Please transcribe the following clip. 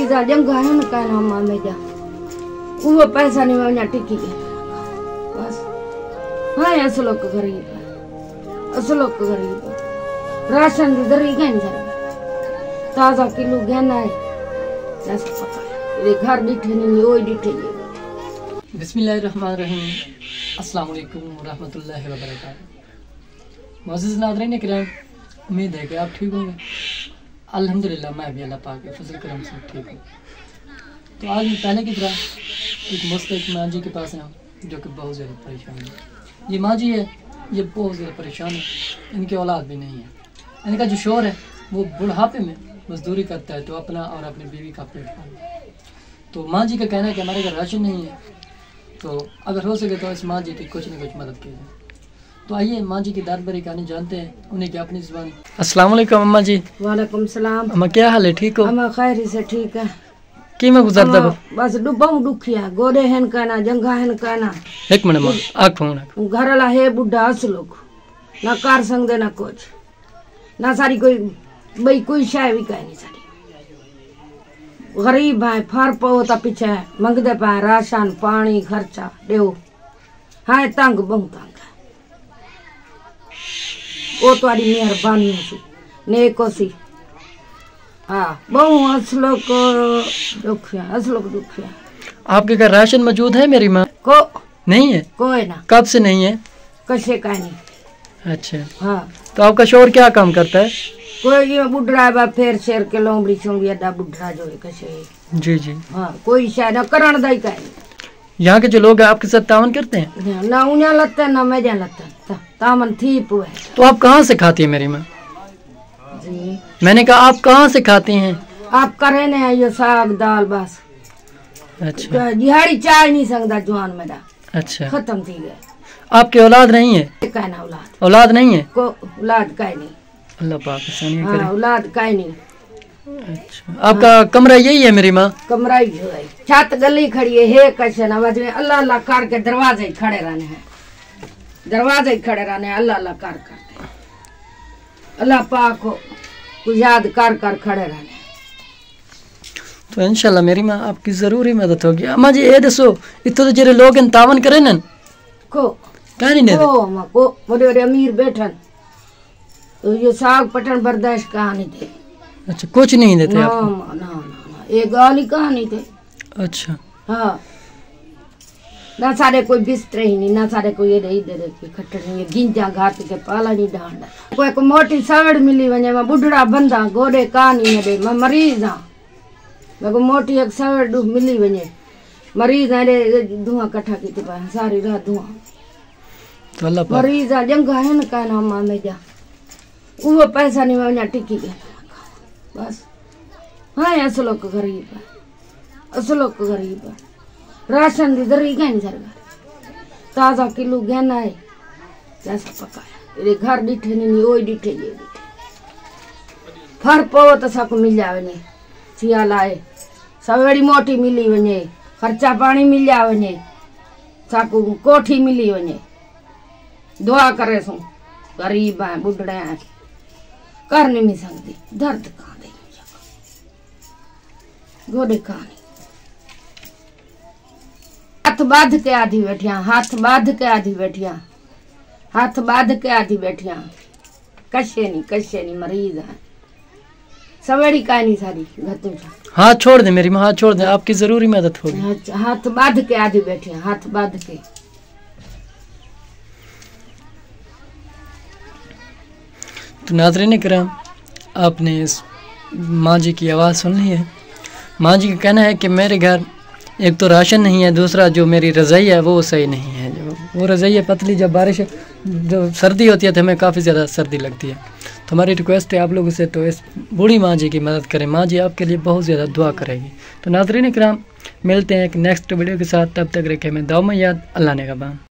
मरीजा जंगा है न कहना मां में जा वो पैसा नहीं वना टिकी बस। हाँ असलो को गरीब राशन दी दरी गन जा ताजा किलो गहना है जैसे पता है ये घर डिठे नहीं ओई डिठे। बिस्मिल्लाहिर्रहमानिर्रहीम, अस्सलाम वालेकुम रहमतुल्लाहि व बरकातहू। मोअज़्ज़िज़ नाज़रीन किराम, उम्मीद है कि आप ठीक होंगे। अल्हम्दुलिल्लाह मैं भी अल्लाह पाक के फजल करम से ठीक हूँ। तो आज पहले की तरह एक मुस्तक माँ जी के पास हैं जो कि बहुत ज़्यादा परेशान है। ये माँ जी है, ये बहुत ज़्यादा परेशान है, इनकी औलाद भी नहीं है। इनका जो शौहर है वो बुढ़ापे में मजदूरी करता है तो अपना और अपनी बीवी का पेट पालता है। तो माँ जी का कहना है कि हमारे घर राशन नहीं है, तो अगर हो सके तो इस माँ जी की कुछ न कुछ मदद की जाए। तो आइए माँ जी की दर्द भरी कहानी जानते हैं, उन्हें की अपनी जुबान। अस्सलाम वालेकुम अम्मा जी। वालेकुम सलाम। अम्मा क्या हाल है, ठीक हो? अम्मा खैर से ठीक है। की मैं गुजरता बस डुबम दुखिया गोरे हैं कहना जंगा हैं कहना। एक मिनट मां आग फोन घर वाला है बुढ़ा अस लोग ना कार संग दे ना कुछ ना सारी कोई भाई कोई शाय भी कह नहीं सारी गरीब है फर पवता पीछे मंगदे पाए राशन पानी खर्चा देव हाँ तंग बहुत तंग है। वो तुम्हारी मेहरबानी सी नेको सी। हाँ बहु असलो को दुखिया। आपके घर राशन मौजूद है मेरी माँ को नहीं है? कोई ना। कब से नहीं है? कसे का नहीं। अच्छा हाँ तो आपका शौहर क्या काम करता है? कोई ये बुढ़ा है फेर शेर के लोमड़ी चोंगी अड्डा बुढ़ा जो है कसे। जी जी। हाँ कोई शायद करण दाई का यहाँ के जो लोग हैं आपके साथ तावन करते हैं? ना उन्हें लगता है ना मैं जान लगता तामन थी पुए। तो आप कहाँ से खाती है मेरी माँ? जी मैंने कहा आप कहाँ से खाती हैं? आप करे ने ये साग दाल बस। अच्छा दिहाड़ी चाय नहीं सकता जवान मेरा। अच्छा खत्म थी गए। आपकी औलाद नहीं है? कहना औलाद नहीं है? को औलाद का नहीं। अल्लाह पाक आसानी हाँ, करे। औलाद का नहीं। अच्छा आपका कमरा यही है मेरी माँ? कमरा ही है छत गली खड़ी है कैसे ना में अल्लाह अल्लाह कर के दरवाजे खड़े रहने हैं दरवाजे खड़े रहने अल्लाह अल्लाह कर अल्लाह पाक को कुछ याद कर खड़े रहने। तो इंशाल्लाह मेरी माँ आपकी जरूरी मदद होगी। अम्मा जी ये दसो इतो तो जेरे लोग तावन करे न को क्या नहीं को अम्मा को बड़े अमीर बैठन तो ये साग पटन बर्दाश्त कहानी थे। अच्छा कुछ नहीं देते ना आपको? ना ये गाली कहानी थे। अच्छा हाँ ना सारे कोई बिस्तर ही नहीं ना सारे कोई ये रही दे खट्टर नहीं गिंजा घाट के पाला नहीं डांडा कोई को मोटी सवड़ मिली वने मैं बुढ़ड़ा बंदा गोरे कहानी में मैं मरीज हाँ मैं को मोटी एक सवड़ मिली वने मरीज है धुआं कट्ठा की सारी रात धुआं तो अल्लाह पाक मरीज है जंगा है न कहना मां में जा वो पैसा नहीं वना टिकी गया बस। हाँ असलो को गरीब है राशन दी दरी गन जा ताजा किलो गहना है जैसा पता है ये घर डिठे नहीं ओई डिठे ये फर पवो तो सबको मिल जावे ने सियाल आए सवेड़ी मोटी मिली वने खर्चा पानी मिल जावे ने साकू कोठी मिली वने दुआ करे सो गरीब है बुढ़ड़े हैं कर नहीं सकती दर्द कहाँ दे गोडे कहानी हाथ बांध के आधी बैठिया हाथ बांध के आधी बैठिया कशे नहीं मरीज है सवेड़ी का नहीं सारी घतू हाथ छोड़ दे मेरी माँ, हाथ छोड़ दे, आपकी जरूरी मदद होगी। हाथ बांध के आधी बैठिया हाथ बांध के। तो नाज़रीन किराम आपने इस माँ जी की आवाज़ सुन ली है। माँ जी का कहना है कि मेरे घर एक तो राशन नहीं है, दूसरा जो मेरी रज़ाई है वो सही नहीं है। जो वो रज़ाई है पतली, जब बारिश जो सर्दी होती है तो हमें काफ़ी ज़्यादा सर्दी लगती है। तो हमारी रिक्वेस्ट है आप लोगों से तो इस बूढ़ी माँ जी की मदद करें, माँ जी आपके लिए बहुत ज़्यादा दुआ करेगी। तो नाज़रीन किराम मिलते हैं एक नेक्स्ट वीडियो के साथ, तब तक रखें मैं दुआ में याद, अल्लाह ने कहा।